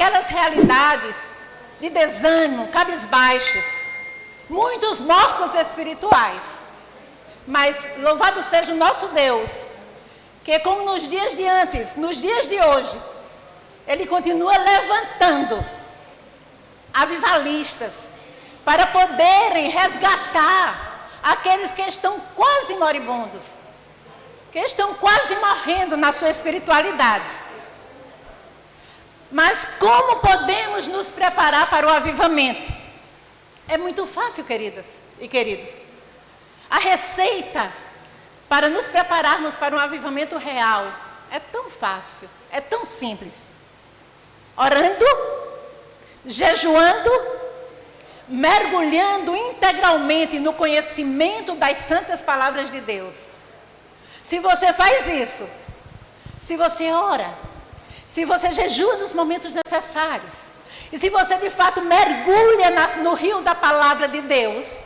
aquelas realidades de desânimo, cabisbaixos, muitos mortos espirituais. Mas louvado seja o nosso Deus, que como nos dias de antes, nos dias de hoje, Ele continua levantando avivalistas para poderem resgatar aqueles que estão quase moribundos, que estão quase morrendo na sua espiritualidade. Mas como podemos nos preparar para o avivamento? É muito fácil, queridas e queridos. A receita para nos prepararmos para um avivamento real é tão fácil, é tão simples. Orando, jejuando, mergulhando integralmente no conhecimento das santas palavras de Deus. Se você faz isso, se você ora, se você jejua nos momentos necessários, e se você de fato mergulha no rio da palavra de Deus,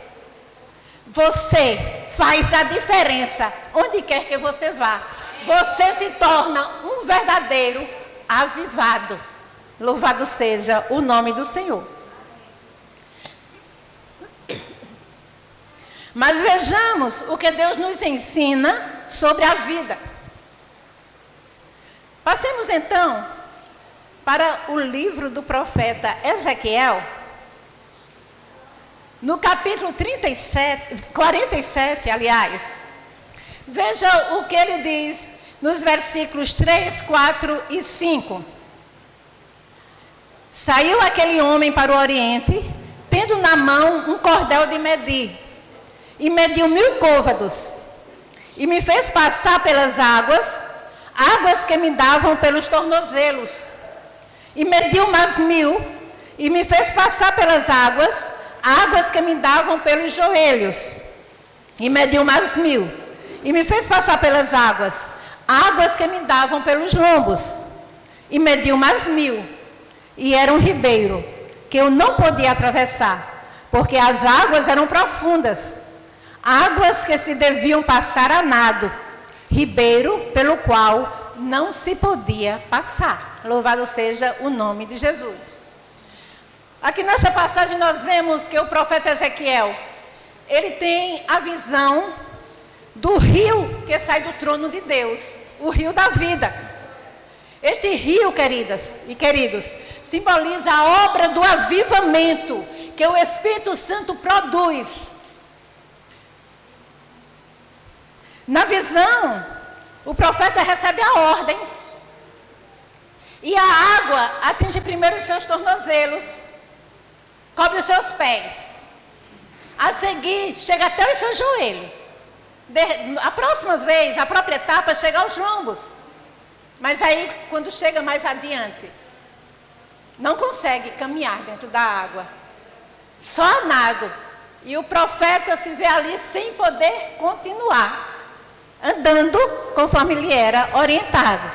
você faz a diferença onde quer que você vá. Você se torna um verdadeiro avivado. Louvado seja o nome do Senhor. Mas vejamos o que Deus nos ensina sobre a vida. Passemos então para o livro do profeta Ezequiel, no capítulo 47, aliás. Veja o que ele diz nos versículos 3, 4 e 5. Saiu aquele homem para o oriente, tendo na mão um cordel de medir, e mediu 1000 côvados, e me fez passar pelas águas que me davam pelos tornozelos, e mediu mais 1000, e me fez passar pelas águas que me davam pelos joelhos, e mediu mais 1000, e me fez passar pelas águas que me davam pelos lombos, e mediu mais 1000, e era um ribeiro que eu não podia atravessar, porque as águas eram profundas, águas que se deviam passar a nado, ribeiro pelo qual não se podia passar. Louvado seja o nome de Jesus. Aqui nessa passagem nós vemos que o profeta Ezequiel, ele tem a visão do rio que sai do trono de Deus, o rio da vida. Este rio, queridas e queridos, simboliza a obra do avivamento que o Espírito Santo produz. Na visão, o profeta recebe a ordem, e a água atinge primeiro os seus tornozelos, cobre os seus pés. A seguir, chega até os seus joelhos. A próxima vez, a própria etapa, chega aos lombos. Mas aí, quando chega mais adiante, não consegue caminhar dentro da água. Só a nado. E o profeta se vê ali sem poder continuar andando conforme ele era orientado.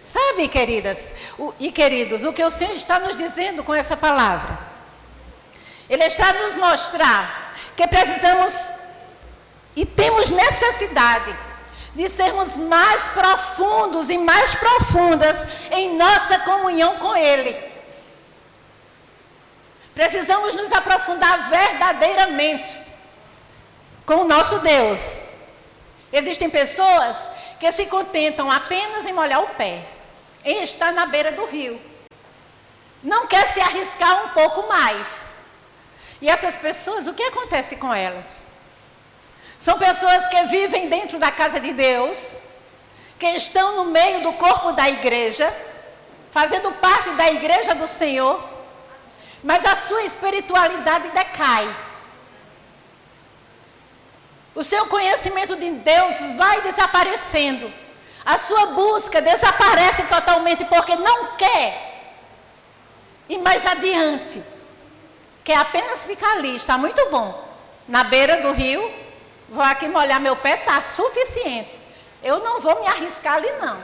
Sabe, queridas e queridos, o que o Senhor está nos dizendo com essa palavra? Ele está a nos mostrar que precisamos e temos necessidade de sermos mais profundos e mais profundas em nossa comunhão com Ele. Precisamos nos aprofundar verdadeiramente com o nosso Deus. Existem pessoas que se contentam apenas em molhar o pé, em estar na beira do rio. Não quer se arriscar um pouco mais. E essas pessoas, o que acontece com elas? São pessoas que vivem dentro da casa de Deus, que estão no meio do corpo da igreja, fazendo parte da igreja do Senhor, mas a sua espiritualidade decai. O seu conhecimento de Deus vai desaparecendo. A sua busca desaparece totalmente porque não quer ir mais adiante. Quer apenas ficar ali, está muito bom. Na beira do rio, vou aqui molhar meu pé, está suficiente. Eu não vou me arriscar ali não.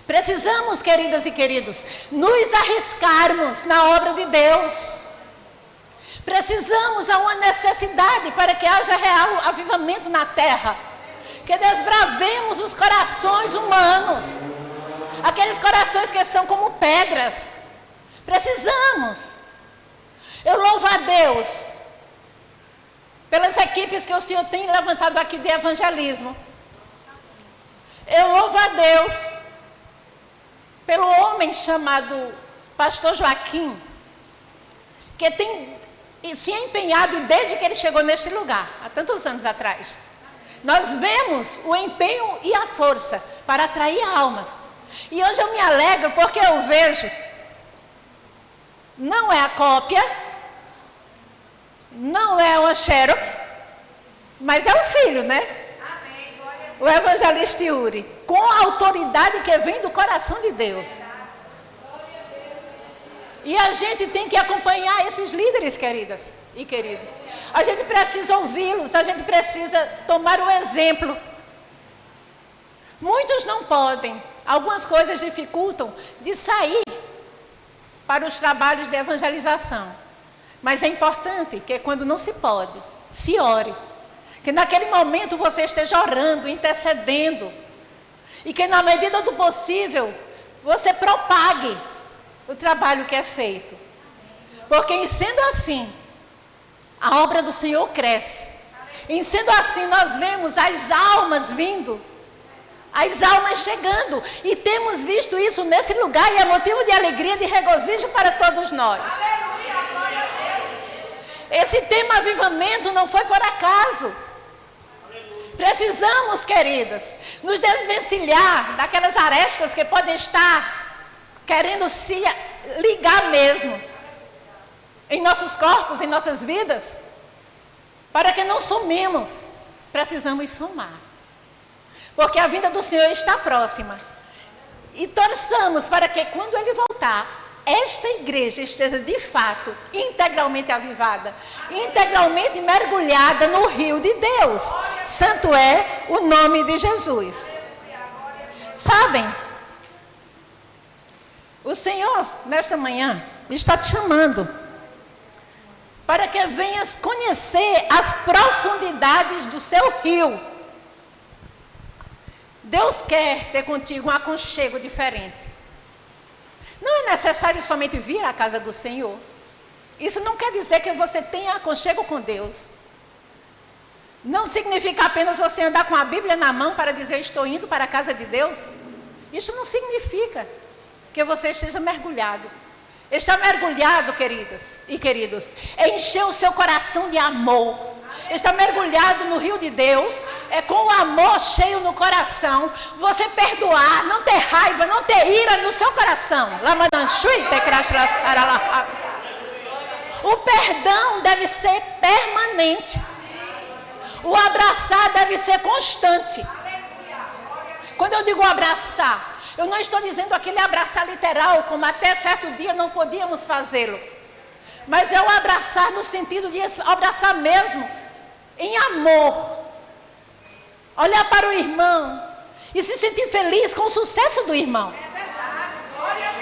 Precisamos, queridas e queridos, nos arriscarmos na obra de Deus. Precisamos, há uma necessidade para que haja real avivamento na terra. Que desbravemos os corações humanos. Aqueles corações que são como pedras. Precisamos. Eu louvo a Deus pelas equipes que o Senhor tem levantado aqui de evangelismo. Eu louvo a Deus pelo homem chamado Pastor Joaquim, que tem se empenhado desde que ele chegou neste lugar, há tantos anos atrás. Nós vemos o empenho e a força para atrair almas. E hoje eu me alegro porque eu vejo, não é a cópia, não é uma Xerox, mas é o filho, né? O evangelista Yuri, com a autoridade que vem do coração de Deus. E a gente tem que acompanhar esses líderes, queridas e queridos. A gente precisa ouvi-los, a gente precisa tomar o exemplo. Muitos não podem, algumas coisas dificultam de sair para os trabalhos de evangelização. Mas é importante que quando não se pode, se ore. Que naquele momento você esteja orando, intercedendo. E que na medida do possível, você propague o trabalho que é feito. Porque em sendo assim, a obra do Senhor cresce. Em sendo assim, nós vemos as almas vindo. As almas chegando. E temos visto isso nesse lugar e é motivo de alegria, de regozijo para todos nós. Esse tema avivamento não foi por acaso. Precisamos, queridas, nos desvencilhar daquelas arestas que podem estar querendo se ligar mesmo em nossos corpos, em nossas vidas, para que não sumimos. Precisamos somar, porque a vinda do Senhor está próxima. E torçamos para que quando Ele voltar, esta igreja esteja de fato integralmente avivada, integralmente mergulhada no rio de Deus. Santo é o nome de Jesus. Sabem, o Senhor nesta manhã está te chamando para que venhas conhecer as profundidades do seu rio. Deus quer ter contigo um aconchego diferente. Não é necessário somente vir à casa do Senhor. Isso não quer dizer que você tenha aconchego com Deus. Não significa apenas você andar com a Bíblia na mão para dizer estou indo para a casa de Deus. Isso não significa que você esteja mergulhado. Estar mergulhado, queridas e queridos, é encher o seu coração de amor. Estar mergulhado no rio de Deus é com o amor cheio no coração. Você perdoar, não ter raiva, não ter ira no seu coração. O perdão deve ser permanente. O abraçar deve ser constante. Quando eu digo abraçar, eu não estou dizendo aquele abraçar literal, como até certo dia não podíamos fazê-lo. Mas é o abraçar no sentido de abraçar mesmo em amor. Olhar para o irmão e se sentir feliz com o sucesso do irmão.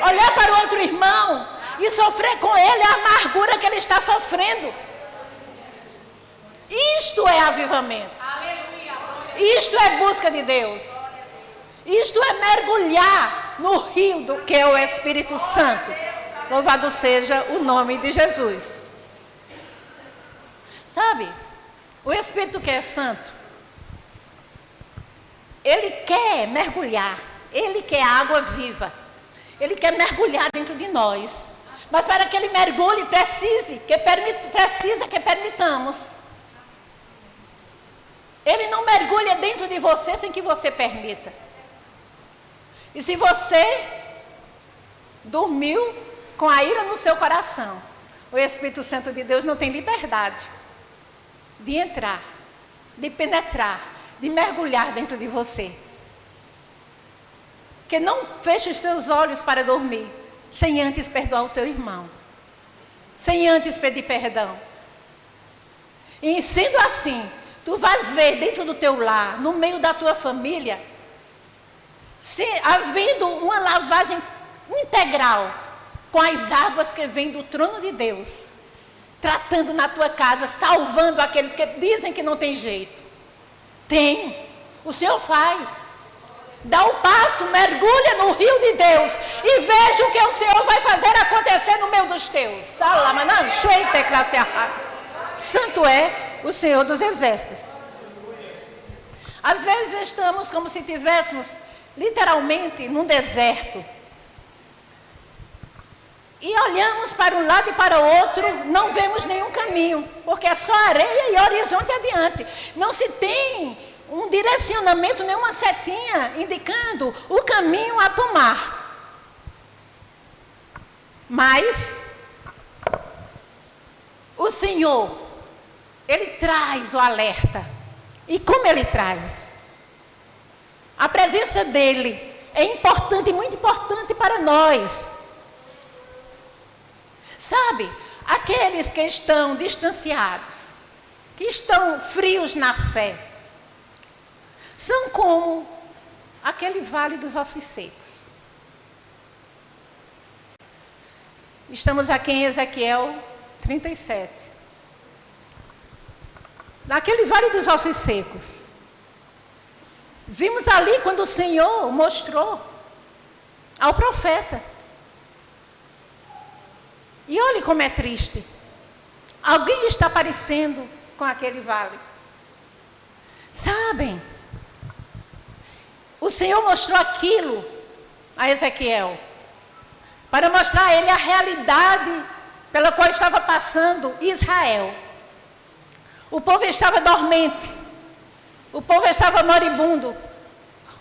Olhar para o outro irmão e sofrer com ele a amargura que ele está sofrendo. Isto é avivamento. Isto é busca de Deus. Isto é mergulhar no rio do que é o Espírito Santo. Louvado seja o nome de Jesus. Sabe, o Espírito que é santo, ele quer mergulhar, ele quer água viva, ele quer mergulhar dentro de nós. Mas para que ele mergulhe, precisa que permitamos. Ele não mergulha dentro de você sem que você permita. E se você dormiu com a ira no seu coração, o Espírito Santo de Deus não tem liberdade de entrar, de penetrar, de mergulhar dentro de você. Que não feche os seus olhos para dormir, sem antes perdoar o teu irmão, sem antes pedir perdão. E sendo assim, tu vais ver dentro do teu lar, no meio da tua família, se havendo uma lavagem integral com as águas que vêm do trono de Deus, tratando na tua casa, salvando aqueles que dizem que não tem jeito. Tem, o Senhor faz. Dá um passo, mergulha no rio de Deus e veja o que o Senhor vai fazer acontecer no meio dos teus. Santo é o Senhor dos exércitos. Às vezes estamos como se estivéssemos literalmente num deserto. E olhamos para um lado e para o outro, não vemos nenhum caminho, porque é só areia e horizonte adiante. Não se tem um direcionamento, nenhuma setinha indicando o caminho a tomar. Mas o Senhor, Ele traz o alerta. E como Ele traz? A presença dEle é importante, muito importante para nós. Sabe, aqueles que estão distanciados, que estão frios na fé, são como aquele vale dos ossos secos. Estamos aqui em Ezequiel 37. Naquele vale dos ossos secos. Vimos ali quando o Senhor mostrou ao profeta. E olhe como é triste. Alguém está aparecendo com aquele vale. Sabem? O Senhor mostrou aquilo a Ezequiel para mostrar a ele a realidade pela qual estava passando Israel. O povo estava dormente. O povo estava moribundo.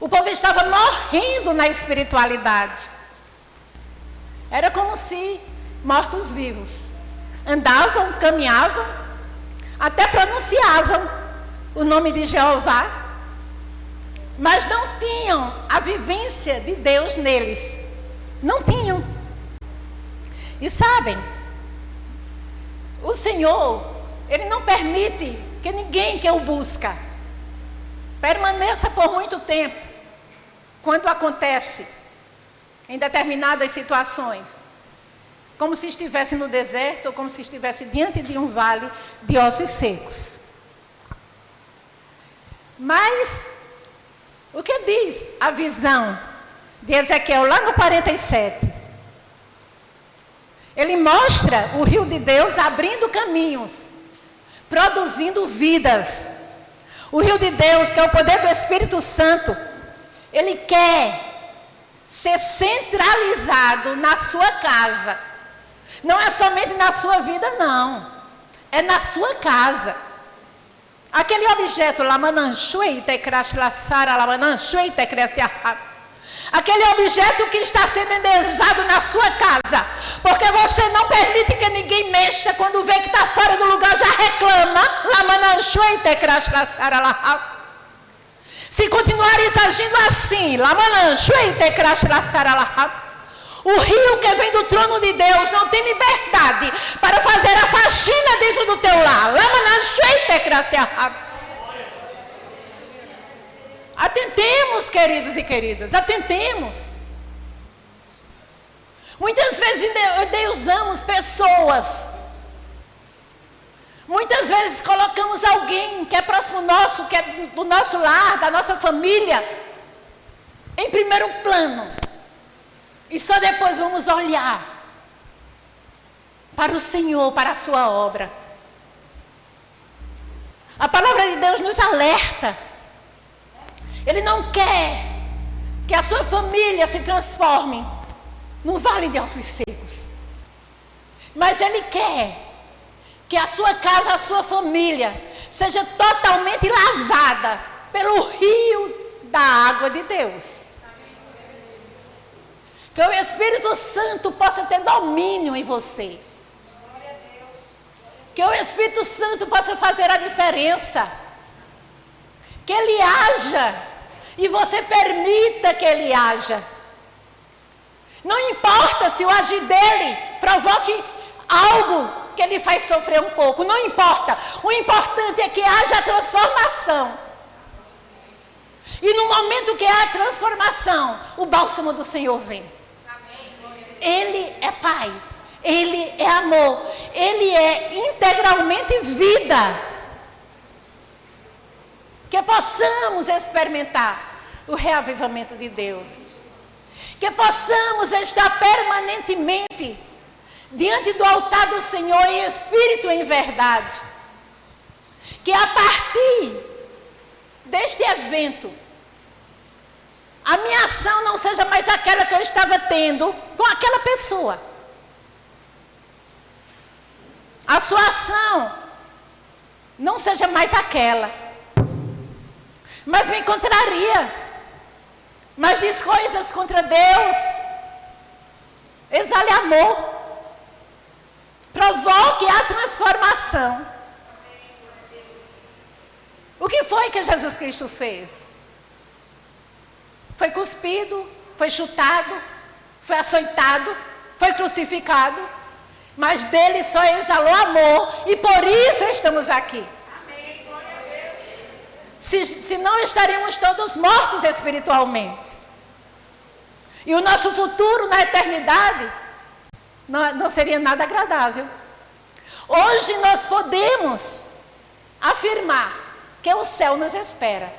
O povo estava morrendo na espiritualidade. Era como se mortos-vivos andavam, caminhavam, até pronunciavam o nome de Jeová, mas não tinham a vivência de Deus neles. Não tinham. E sabem, o Senhor, Ele não permite que ninguém que o busca permaneça por muito tempo, quando acontece em determinadas situações, como se estivesse no deserto ou como se estivesse diante de um vale de ossos secos. Mas o que diz a visão de Ezequiel lá no 47? Ele mostra o rio de Deus abrindo caminhos, produzindo vidas. O rio de Deus, que é o poder do Espírito Santo, ele quer ser centralizado na sua casa. Não é somente na sua vida, não. É na sua casa. Aquele objeto, aquele objeto que está sendo endeusado na sua casa, porque você não permite que ninguém mexa, quando vê que está fora do lugar já reclama. Se continuares agindo assim, o rio que vem do trono de Deus não tem liberdade para fazer a faxina dentro do teu lar. Atentemos, queridos e queridas, atentemos. Muitas vezes endeusamos pessoas. Muitas vezes colocamos alguém que é próximo nosso, que é do nosso lar, da nossa família, em primeiro plano. E só depois vamos olhar para o Senhor, para a sua obra. A palavra de Deus nos alerta. Ele não quer que a sua família se transforme num vale de ossos secos. Mas Ele quer que a sua casa, a sua família, seja totalmente lavada pelo rio da água de Deus. Que o Espírito Santo possa ter domínio em você. Que o Espírito Santo possa fazer a diferença. Que Ele haja e você permita que Ele haja. Não importa se o agir dele provoque algo que Ele faz sofrer um pouco. Não importa. O importante é que haja a transformação. E no momento que há a transformação, o bálsamo do Senhor vem. Ele é Pai, Ele é amor, Ele é integralmente vida. Que possamos experimentar o reavivamento de Deus. Que possamos estar permanentemente diante do altar do Senhor em espírito e em verdade. Que a partir deste evento, a minha ação não seja mais aquela que eu estava tendo com aquela pessoa. A sua ação não seja mais aquela. Mas me contraria. Mas diz coisas contra Deus. Exale amor. Provoque a transformação. O que foi que Jesus Cristo fez? Foi cuspido, foi chutado, foi açoitado, foi crucificado, mas dele só exalou amor, e por isso estamos aqui. Amém, glória a Deus. Se não, estaríamos todos mortos espiritualmente. E o nosso futuro na eternidade não seria nada agradável. Hoje nós podemos afirmar que o céu nos espera.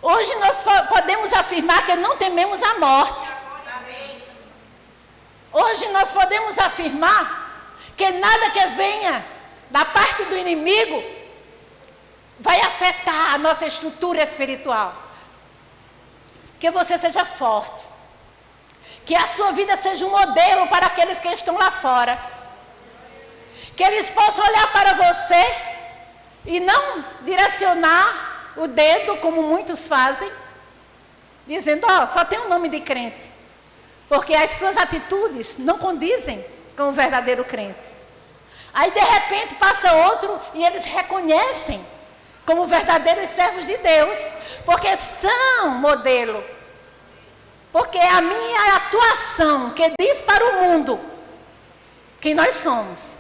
Hoje nós podemos afirmar que não tememos a morte. Hoje nós podemos afirmar que nada que venha da parte do inimigo vai afetar a nossa estrutura espiritual. Que você seja forte. Que a sua vida seja um modelo para aqueles que estão lá fora. Que eles possam olhar para você e não direcionar o dedo, como muitos fazem, dizendo, só tem o nome de crente. Porque as suas atitudes não condizem com o verdadeiro crente. Aí, de repente, passa outro e eles reconhecem como verdadeiros servos de Deus, porque são modelo. Porque é a minha atuação que diz para o mundo quem nós somos.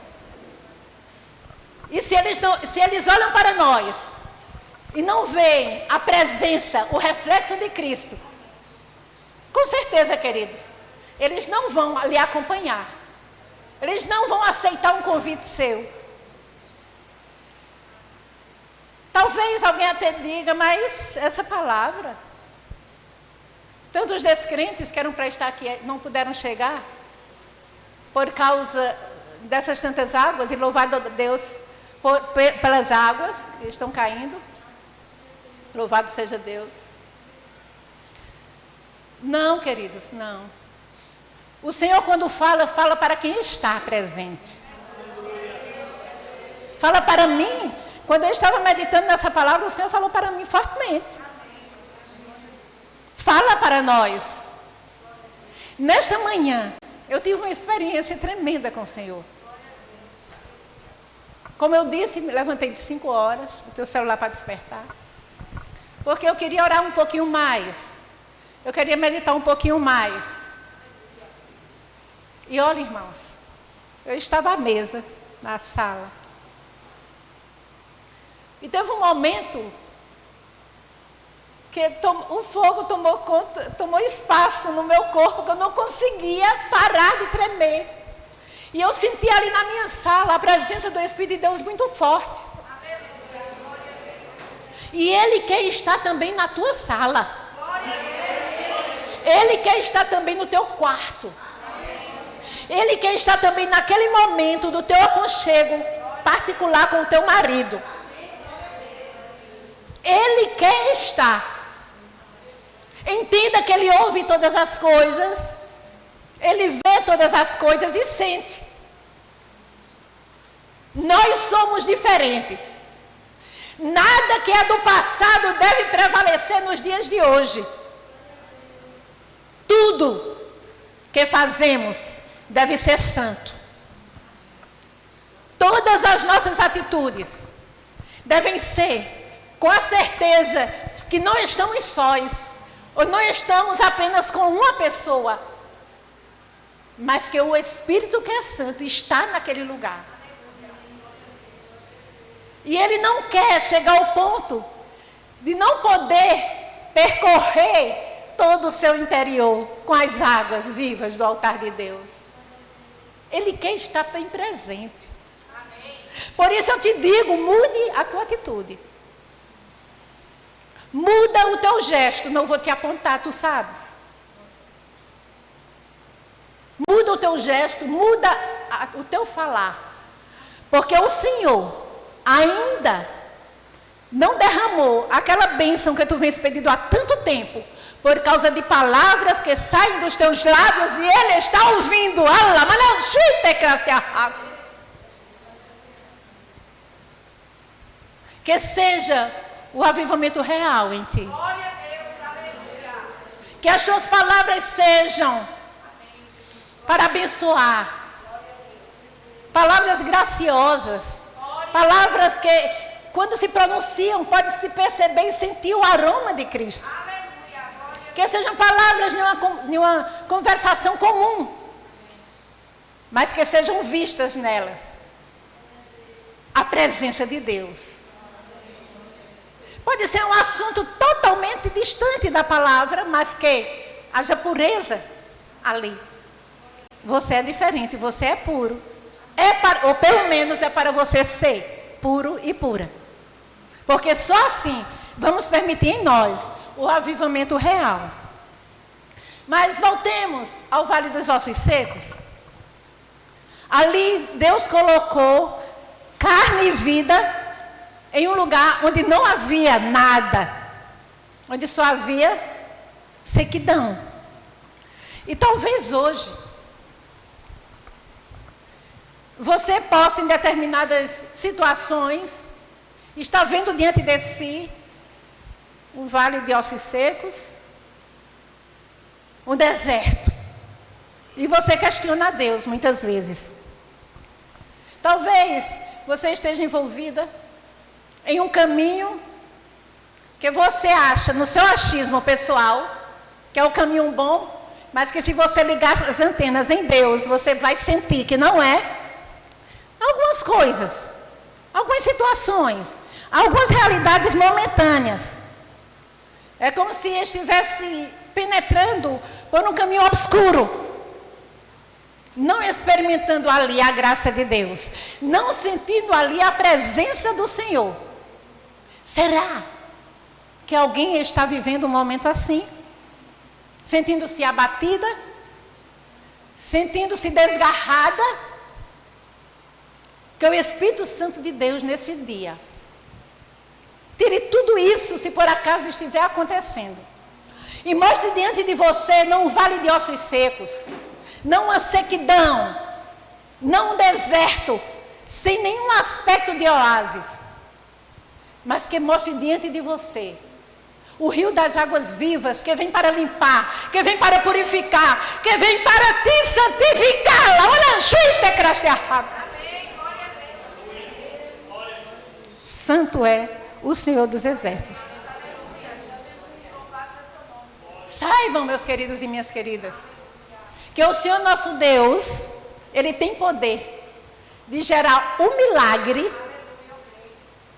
E se eles olham para nós e não veem a presença, o reflexo de Cristo, com certeza, queridos, eles não vão lhe acompanhar. Eles não vão aceitar um convite seu. Talvez alguém até diga, mas essa palavra, tantos descrentes que eram para estar aqui não puderam chegar por causa dessas tantas águas, e louvado a Deus pelas águas que estão caindo. Louvado seja Deus. Não, queridos, não. O Senhor, quando fala, fala para quem está presente. Fala para mim. Quando eu estava meditando nessa palavra, o Senhor falou para mim fortemente. Fala para nós. Nesta manhã, eu tive uma experiência tremenda com o Senhor. Como eu disse, me levantei de 5 horas, botei o celular para despertar. Porque eu queria orar um pouquinho mais. Eu queria meditar um pouquinho mais. E olha, irmãos, eu estava à mesa, na sala. E teve um momento que o fogo tomou espaço no meu corpo, que eu não conseguia parar de tremer. E eu senti ali na minha sala a presença do Espírito de Deus muito forte. E Ele quer estar também na tua sala. Ele quer estar também no teu quarto. Ele quer estar também naquele momento do teu aconchego particular com o teu marido. Ele quer estar. Entenda que Ele ouve todas as coisas. Ele vê todas as coisas e sente. Nós somos diferentes. Nada que é do passado deve prevalecer nos dias de hoje. Tudo que fazemos deve ser santo. Todas as nossas atitudes devem ser com a certeza que não estamos sós, ou não estamos apenas com uma pessoa, mas que o Espírito que é santo está naquele lugar. E Ele não quer chegar ao ponto de não poder percorrer todo o seu interior com as águas vivas do altar de Deus. Ele quer estar bem presente. Por isso eu te digo, mude a tua atitude. Muda o teu gesto, não vou te apontar, tu sabes. Muda o teu gesto, muda o teu falar. Porque o Senhor ainda não derramou aquela bênção que tu vens pedindo há tanto tempo, por causa de palavras que saem dos teus lábios e Ele está ouvindo. Que seja o avivamento real em ti. Que as tuas palavras sejam para abençoar. Palavras graciosas. Palavras que, quando se pronunciam, pode-se perceber e sentir o aroma de Cristo. Que sejam palavras de uma conversação comum, mas que sejam vistas nelas a presença de Deus. Pode ser um assunto totalmente distante da palavra, mas que haja pureza ali. Você é diferente, você é puro. Ou pelo menos é para você ser puro e pura. Porque só assim vamos permitir em nós o avivamento real. Mas voltemos ao Vale dos Ossos Secos. Ali Deus colocou carne e vida em um lugar onde não havia nada, onde só havia sequidão. E talvez hoje você possa, em determinadas situações, estar vendo diante de si um vale de ossos secos, um deserto. E você questiona a Deus muitas vezes. Talvez você esteja envolvida em um caminho que você acha, no seu achismo pessoal, que é o caminho bom, mas que se você ligar as antenas em Deus, você vai sentir que não é. Algumas coisas, algumas situações, algumas realidades momentâneas. É como se estivesse penetrando por um caminho obscuro, não experimentando ali a graça de Deus, não sentindo ali a presença do Senhor. Será que alguém está vivendo um momento assim? Sentindo-se abatida? Sentindo-se desgarrada? Que o Espírito Santo de Deus neste dia tire tudo isso, se por acaso estiver acontecendo, e mostre diante de você não um vale de ossos secos, não uma sequidão, não um deserto sem nenhum aspecto de oásis, mas que mostre diante de você o rio das águas vivas, que vem para limpar, que vem para purificar, que vem para te santificar. Santo é o Senhor dos Exércitos. Saibam, meus queridos e minhas queridas, que o Senhor nosso Deus, Ele tem poder de gerar um milagre,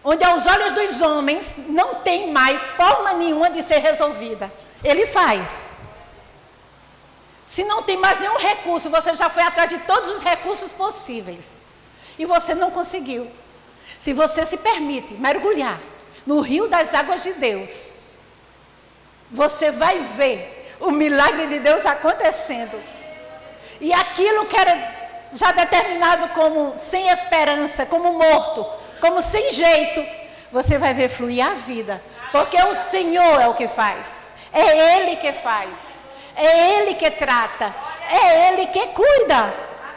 onde aos olhos dos homens não tem mais forma nenhuma de ser resolvida. Ele faz. Se não tem mais nenhum recurso, você já foi atrás de todos os recursos possíveis, e você não conseguiu. Se você se permite mergulhar no rio das águas de Deus, você vai ver o milagre de Deus acontecendo. E aquilo que era já determinado como sem esperança, como morto, como sem jeito, você vai ver fluir a vida. Porque o Senhor é o que faz. É Ele que faz. É Ele que trata. É Ele que cuida.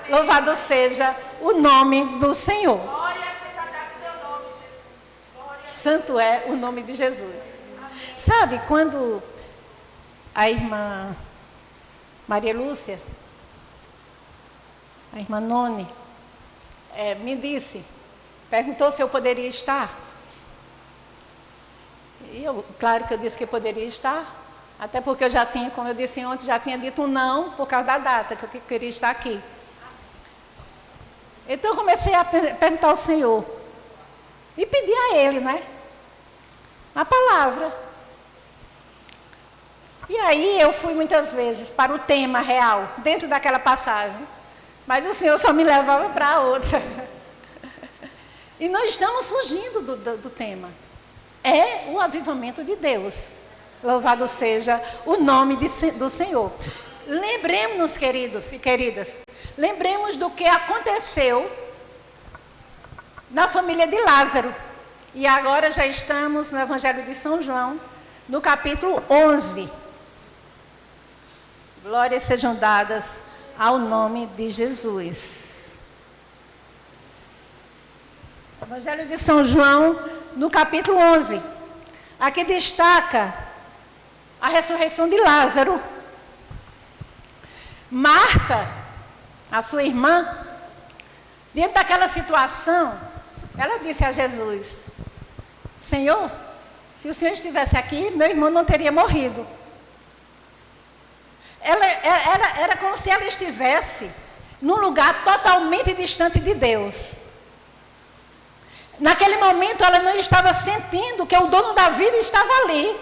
Louvado seja o nome do Senhor. Santo é o nome de Jesus. Sabe, quando a irmã Maria Lúcia, a irmã Noni, me disse, perguntou se eu poderia estar. E eu, claro que eu disse que poderia estar, até porque eu já tinha, como eu disse ontem, já tinha dito um não por causa da data, que eu queria estar aqui. Então eu comecei a perguntar ao Senhor, e pedir a Ele, né? A palavra. E aí eu fui muitas vezes para o tema real, dentro daquela passagem. Mas o Senhor só me levava para a outra. E nós estamos fugindo do tema. é o avivamento de Deus. Louvado seja o nome do Senhor. Lembremos-nos, queridos e queridas, lembremos do que aconteceu na família de Lázaro. E agora já estamos no Evangelho de São João, no capítulo 11. Glórias sejam dadas ao nome de Jesus. Evangelho de São João, no capítulo 11. Aqui destaca a ressurreição de Lázaro. Marta, a sua irmã, diante daquela situação, ela disse a Jesus: Senhor, se o Senhor estivesse aqui, meu irmão não teria morrido. Era como se ela estivesse num lugar totalmente distante de Deus. Naquele momento ela não estava sentindo que o dono da vida estava ali.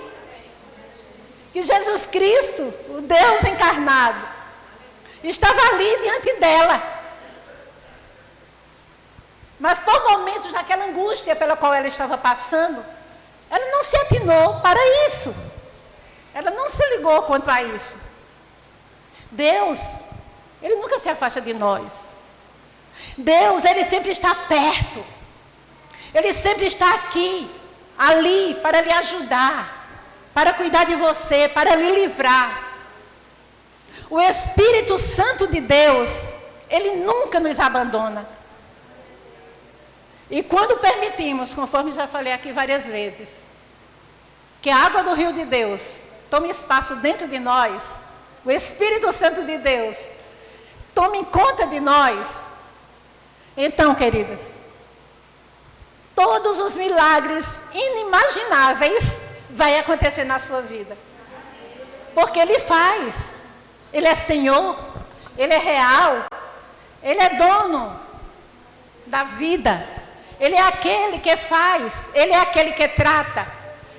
Que Jesus Cristo, o Deus encarnado, estava ali diante dela. Mas por momentos, naquela angústia pela qual ela estava passando, ela não se atinou para isso. Ela não se ligou quanto a isso. Deus, Ele nunca se afasta de nós. Deus, Ele sempre está perto. Ele sempre está aqui, ali, para lhe ajudar, para cuidar de você, para lhe livrar. O Espírito Santo de Deus, Ele nunca nos abandona. E quando permitimos, conforme já falei aqui várias vezes, que a água do rio de Deus tome espaço dentro de nós, o Espírito Santo de Deus tome conta de nós, então, queridas, todos os milagres inimagináveis vai acontecer na sua vida. Porque Ele faz. Ele é Senhor, Ele é real, Ele é dono da vida. Ele é aquele que faz, Ele é aquele que trata,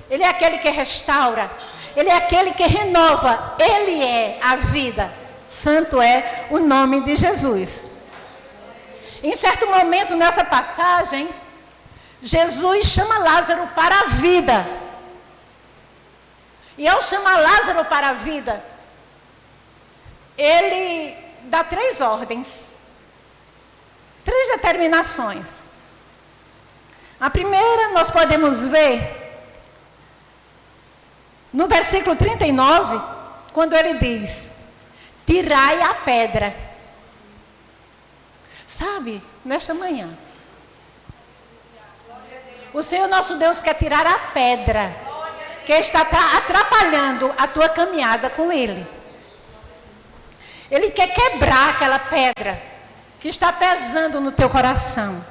Ele é aquele que restaura, Ele é aquele que renova, Ele é a vida. Santo é o nome de Jesus. Em certo momento nessa passagem, Jesus chama Lázaro para a vida. E ao chamar Lázaro para a vida, Ele dá 3 ordens, 3 determinações. A primeira nós podemos ver no versículo 39, quando ele diz: tirai a pedra. Sabe, nesta manhã, o Senhor nosso Deus quer tirar a pedra que está atrapalhando a tua caminhada com Ele. Ele quer quebrar aquela pedra que está pesando no teu coração,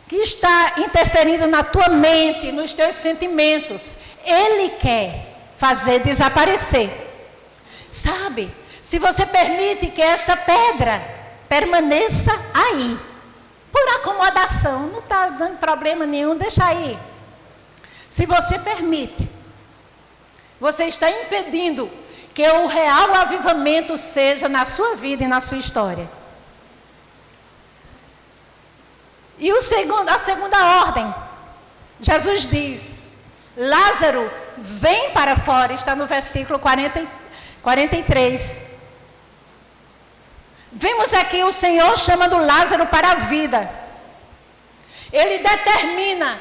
que está interferindo na tua mente, nos teus sentimentos. Ele quer fazer desaparecer. Sabe, se você permite que esta pedra permaneça aí, por acomodação, não está dando problema nenhum, deixa aí. Se você permite, você está impedindo que o real avivamento seja na sua vida e na sua história. E a segunda ordem, Jesus diz: Lázaro, vem para fora, está no versículo 43. Vemos aqui o Senhor chamando Lázaro para a vida. Ele determina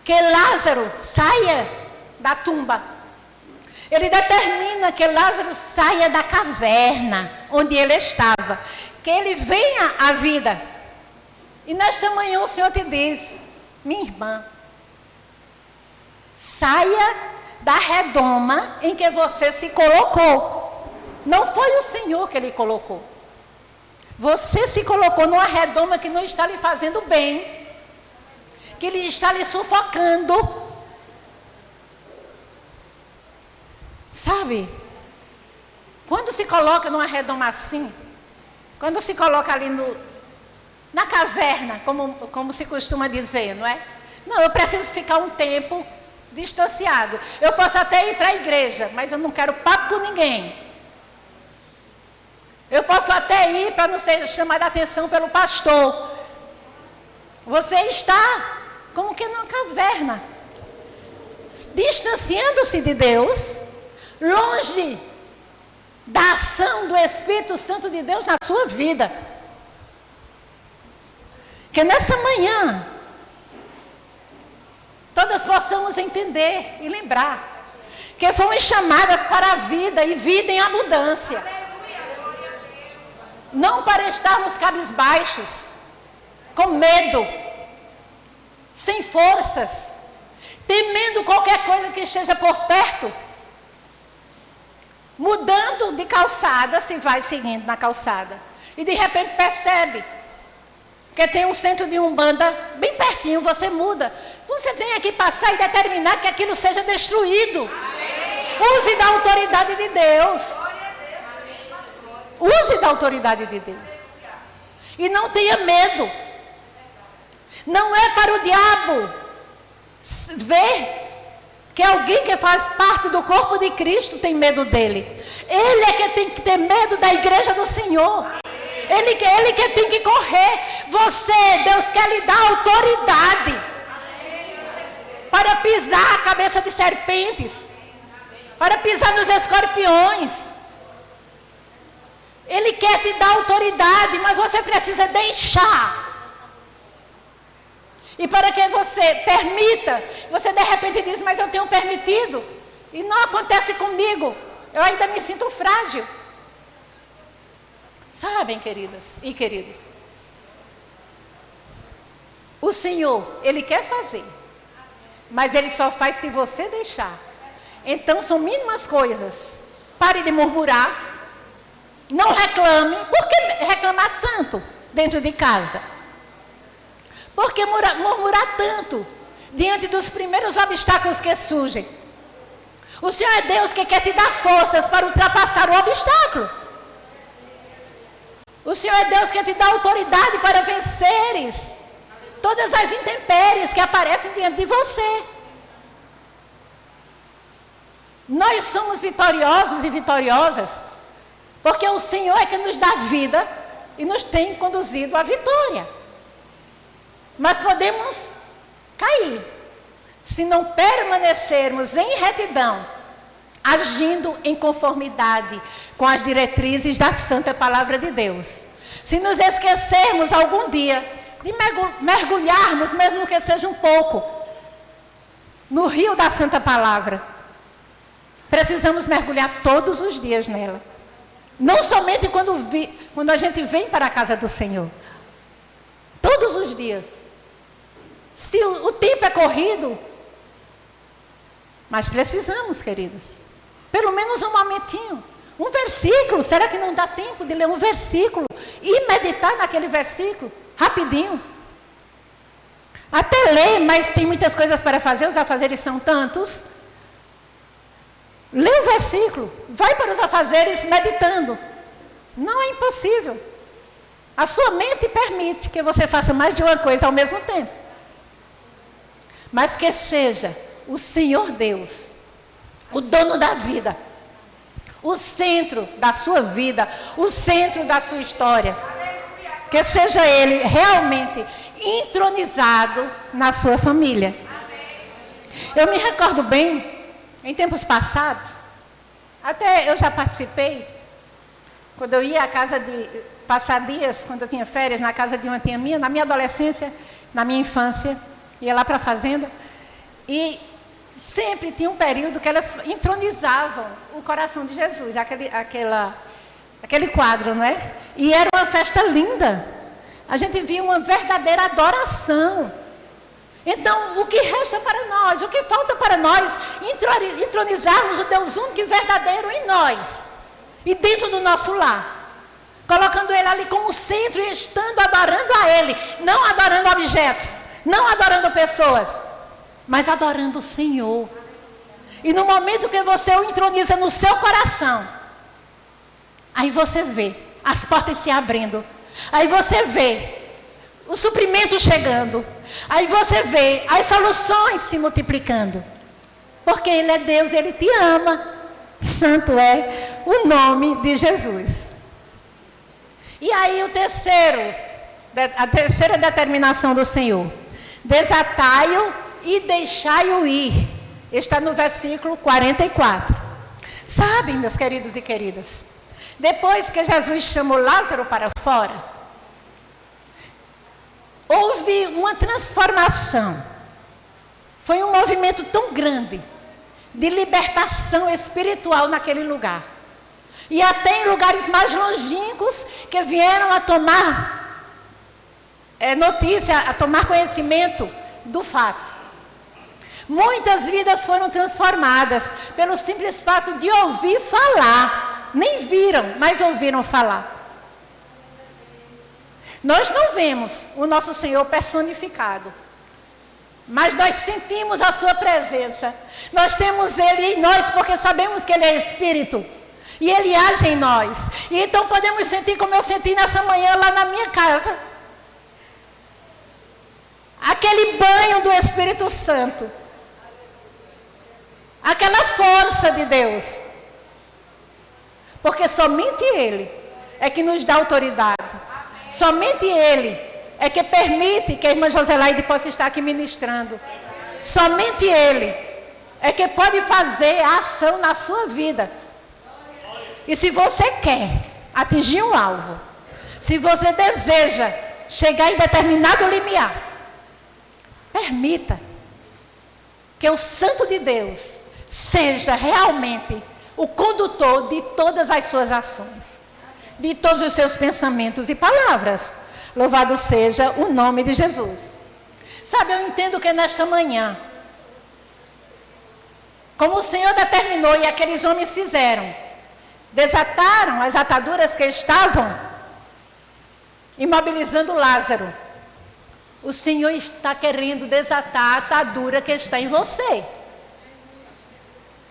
que Lázaro saia da tumba. Ele determina que Lázaro saia da caverna onde ele estava, que ele venha à vida. E nesta manhã o Senhor te diz: minha irmã, saia da redoma em que você se colocou. Não foi o Senhor que lhe colocou. Você se colocou numa redoma que não está lhe fazendo bem, que lhe está lhe sufocando. Sabe, quando se coloca numa redoma assim, quando se coloca ali na caverna, como se costuma dizer, não é? Não, eu preciso ficar um tempo distanciado. Eu posso até ir para a igreja, mas eu não quero papo com ninguém. Eu posso até ir para não ser chamada a atenção pelo pastor. Você está como que numa caverna. distanciando-se de Deus, longe da ação do Espírito Santo de Deus na sua vida. Que nessa manhã, todas possamos entender e lembrar que fomos chamadas para a vida e vida em abundância. Não para estarmos cabisbaixos, com medo, sem forças, temendo qualquer coisa que esteja por perto. Mudando de calçada, se vai seguindo na calçada. E de repente percebe que tem um centro de umbanda bem pertinho, você muda. Você tem que passar e determinar que aquilo seja destruído. Amém. Use da autoridade de Deus. Use da autoridade de Deus. E não tenha medo. Não é para o diabo ver que alguém que faz parte do corpo de Cristo tem medo dele. Ele é que tem que ter medo da igreja do Senhor. Ele que tem que correr. Você, Deus quer lhe dar autoridade para pisar a cabeça de serpentes, para pisar nos escorpiões. Ele quer te dar autoridade, mas você precisa deixar. E para que você permita, você de repente diz, mas eu tenho permitido, e não acontece comigo, eu ainda me sinto frágil. Sabem, queridas e queridos, o Senhor, Ele quer fazer, mas Ele só faz se você deixar. Então são mínimas coisas. Pare de murmurar, não reclame. Por que reclamar tanto dentro de casa? Por que murmurar tanto diante dos primeiros obstáculos que surgem? O Senhor é Deus que quer te dar forças para ultrapassar o obstáculo. O Senhor é Deus que te dá autoridade para venceres todas as intempéries que aparecem diante de você. Nós somos vitoriosos e vitoriosas porque o Senhor é que nos dá vida e nos tem conduzido à vitória. Mas podemos cair se não permanecermos em retidão, agindo em conformidade com as diretrizes da Santa Palavra de Deus. Se nos esquecermos algum dia de mergulharmos, mesmo que seja um pouco, no rio da Santa Palavra, precisamos mergulhar todos os dias nela. Não somente quando a gente vem para a casa do Senhor. Todos os dias. Se o tempo é corrido, mas precisamos, queridas, pelo menos um momentinho, um versículo. Será que não dá tempo de ler um versículo e meditar naquele versículo rapidinho? Até ler, mas tem muitas coisas para fazer, os afazeres são tantos. Lê o versículo, vai para os afazeres meditando. Não é impossível. A sua mente permite que você faça mais de uma coisa ao mesmo tempo. Mas que seja o Senhor Deus, o dono da vida, o centro da sua vida, o centro da sua história. Que seja Ele realmente entronizado na sua família. Eu me recordo bem, em tempos passados, até eu já participei, quando eu ia à casa de passar dias, quando eu tinha férias, na casa de uma tia minha, na minha adolescência, na minha infância, ia lá para a fazenda, e sempre tinha um período que elas entronizavam o coração de Jesus, aquele quadro, não é? E era uma festa linda. A gente via uma verdadeira adoração. Então, o que resta para nós, o que falta para nós, entronizarmos o Deus único e verdadeiro em nós, e dentro do nosso lar. Colocando Ele ali como centro e estando adorando a Ele, não adorando objetos, não adorando pessoas, mas adorando o Senhor. E no momento que você o entroniza no seu coração, aí você vê as portas se abrindo, aí você vê o suprimento chegando, aí você vê as soluções se multiplicando, porque Ele é Deus, Ele te ama. Santo é o nome de Jesus. E aí a terceira determinação do Senhor: desatai-o e deixai-o ir. Está no versículo 44. Sabem, meus queridos e queridas, depois que Jesus chamou Lázaro para fora, houve uma transformação. Foi um movimento tão grande de libertação espiritual naquele lugar. E até em lugares mais longínquos que vieram a tomar notícia, a tomar conhecimento do fato. Muitas vidas foram transformadas pelo simples fato de ouvir falar. Nem viram, mas ouviram falar. Nós não vemos o nosso Senhor personificado, mas nós sentimos a sua presença. Nós temos Ele em nós porque sabemos que Ele é Espírito. E Ele age em nós. E então podemos sentir como eu senti nessa manhã lá na minha casa. Aquele banho do Espírito Santo. Aquela força de Deus. Porque somente Ele é que nos dá autoridade. Somente Ele é que permite que a irmã Joselaide possa estar aqui ministrando. Somente Ele é que pode fazer a ação na sua vida. E se você quer atingir um alvo, se você deseja chegar em determinado limiar, permita que o Santo de Deus seja realmente o condutor de todas as suas ações, de todos os seus pensamentos e palavras. Louvado seja o nome de Jesus. Sabe, eu entendo que nesta manhã, como o Senhor determinou e aqueles homens fizeram, desataram as ataduras que estavam imobilizando Lázaro. O Senhor está querendo desatar a atadura que está em você.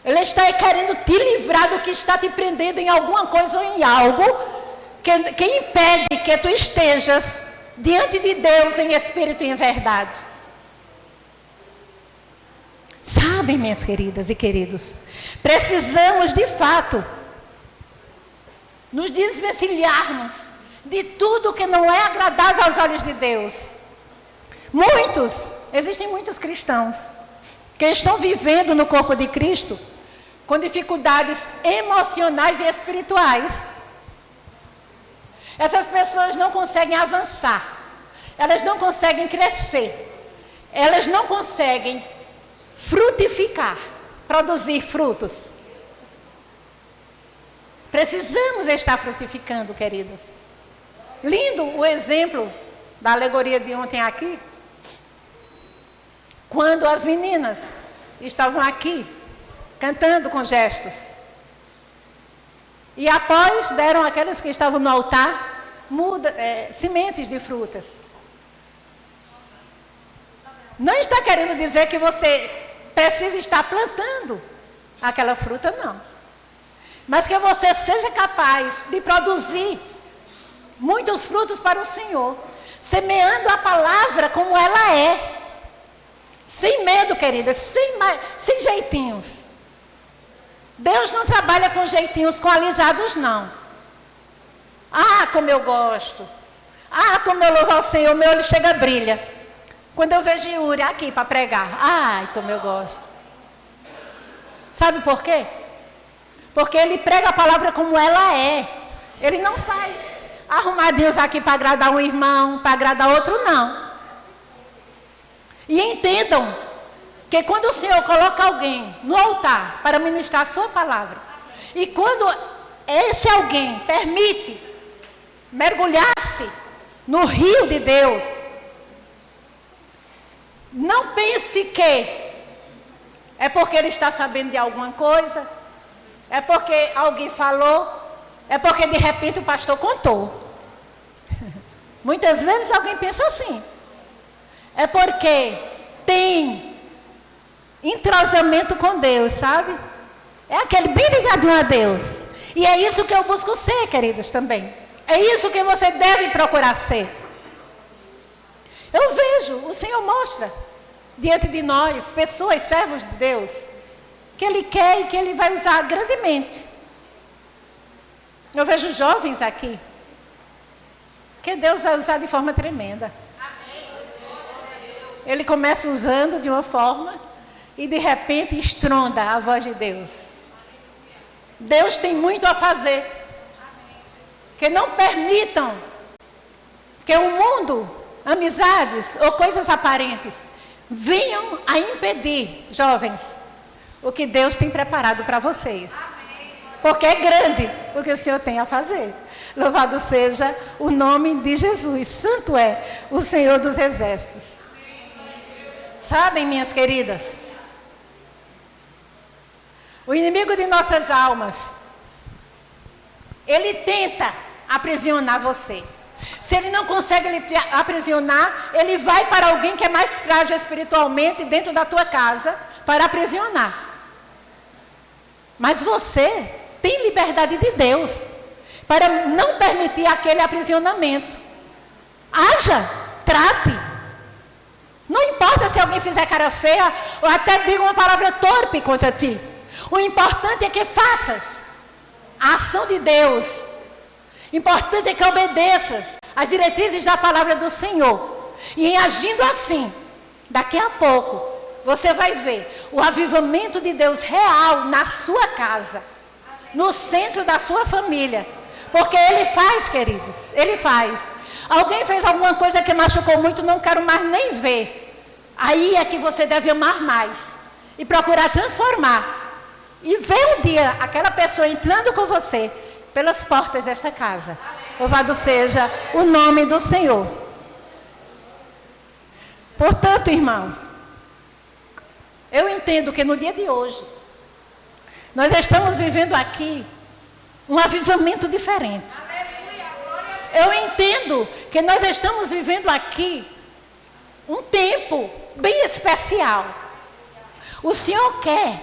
Ele está querendo te livrar do que está te prendendo em alguma coisa ou em algo que impede que tu estejas diante de Deus em espírito e em verdade. Sabem, minhas queridas e queridos, precisamos de fato nos desvencilharmos de tudo que não é agradável aos olhos de Deus. Existem muitos cristãos que estão vivendo no corpo de Cristo com dificuldades emocionais e espirituais. Essas pessoas não conseguem avançar, elas não conseguem crescer, elas não conseguem frutificar, produzir frutos. Precisamos estar frutificando, queridas. Lindo o exemplo da alegoria de ontem aqui, quando as meninas estavam aqui, cantando com gestos. E após deram aquelas que estavam no altar, sementes de frutas. Não está querendo dizer que você precisa estar plantando aquela fruta, não. Mas que você seja capaz de produzir muitos frutos para o Senhor, semeando a palavra como ela é. Sem medo, queridas, sem jeitinhos. Deus não trabalha com jeitinhos coalizados, não. Ah, como eu gosto. Ah, como eu louvo ao Senhor, meu olho chega a brilha. Quando eu vejo Yuri aqui para pregar. Ai, como eu gosto. Sabe por quê? Porque ele prega a palavra como ela é. Ele não faz arrumadinhos aqui para agradar um irmão, para agradar outro, não. E entendam que quando o Senhor coloca alguém no altar para ministrar a sua palavra, e quando esse alguém permite mergulhar-se no rio de Deus, não pense que é porque ele está sabendo de alguma coisa, é porque alguém falou, é porque de repente o pastor contou. Muitas vezes alguém pensa assim. É porque tem entrosamento com Deus, sabe? É aquele bem ligadinho a Deus. E é isso que eu busco ser, queridos, também. É isso que você deve procurar ser. Eu vejo, o Senhor mostra diante de nós, pessoas, servos de Deus, que Ele quer e que Ele vai usar grandemente. Eu vejo jovens aqui, que Deus vai usar de forma tremenda. Ele começa usando de uma forma e de repente estronda a voz de Deus. Deus tem muito a fazer. Que não permitam que o mundo, amizades ou coisas aparentes venham a impedir, jovens, o que Deus tem preparado para vocês. Porque é grande o que o Senhor tem a fazer. Louvado seja o nome de Jesus. Santo é o Senhor dos Exércitos. Sabem, minhas queridas, o inimigo de nossas almas, ele tenta aprisionar você. Se ele não consegue lhe aprisionar, ele vai para alguém que é mais frágil espiritualmente dentro da tua casa para aprisionar. Mas você tem liberdade de Deus para não permitir aquele aprisionamento. Haja, trate. Não importa se alguém fizer cara feia ou até diga uma palavra torpe contra ti. O importante é que faças a ação de Deus. O importante é que obedeças às diretrizes da palavra do Senhor. E em agindo assim, daqui a pouco, você vai ver o avivamento de Deus real na sua casa, no centro da sua família. Porque Ele faz, queridos, Ele faz. Alguém fez alguma coisa que machucou muito, não quero mais nem ver. Aí é que você deve amar mais e procurar transformar. E ver um dia aquela pessoa entrando com você pelas portas desta casa. Louvado seja o nome do Senhor. Portanto, irmãos, eu entendo que no dia de hoje, nós estamos vivendo aqui um avivamento diferente. Eu entendo que nós estamos vivendo aqui um tempo bem especial. O Senhor quer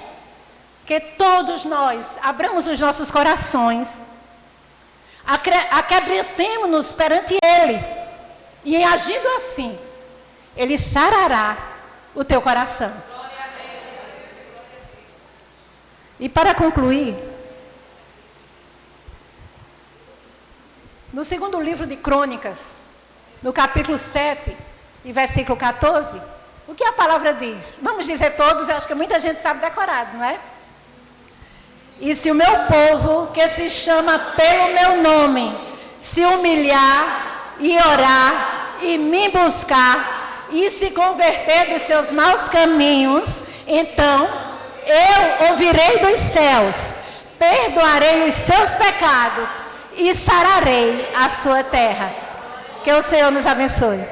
que todos nós abramos os nossos corações, aquebrantemo-nos perante Ele, e em agindo assim, Ele sarará o teu coração. E para concluir, no segundo livro de Crônicas, no capítulo 7 e versículo 14, o que a palavra diz? Vamos dizer todos, eu acho que muita gente sabe decorado, não é? E se o meu povo, que se chama pelo meu nome, se humilhar e orar e me buscar e se converter dos seus maus caminhos, então eu ouvirei dos céus, perdoarei os seus pecados e sararei a sua terra. Que o Senhor nos abençoe.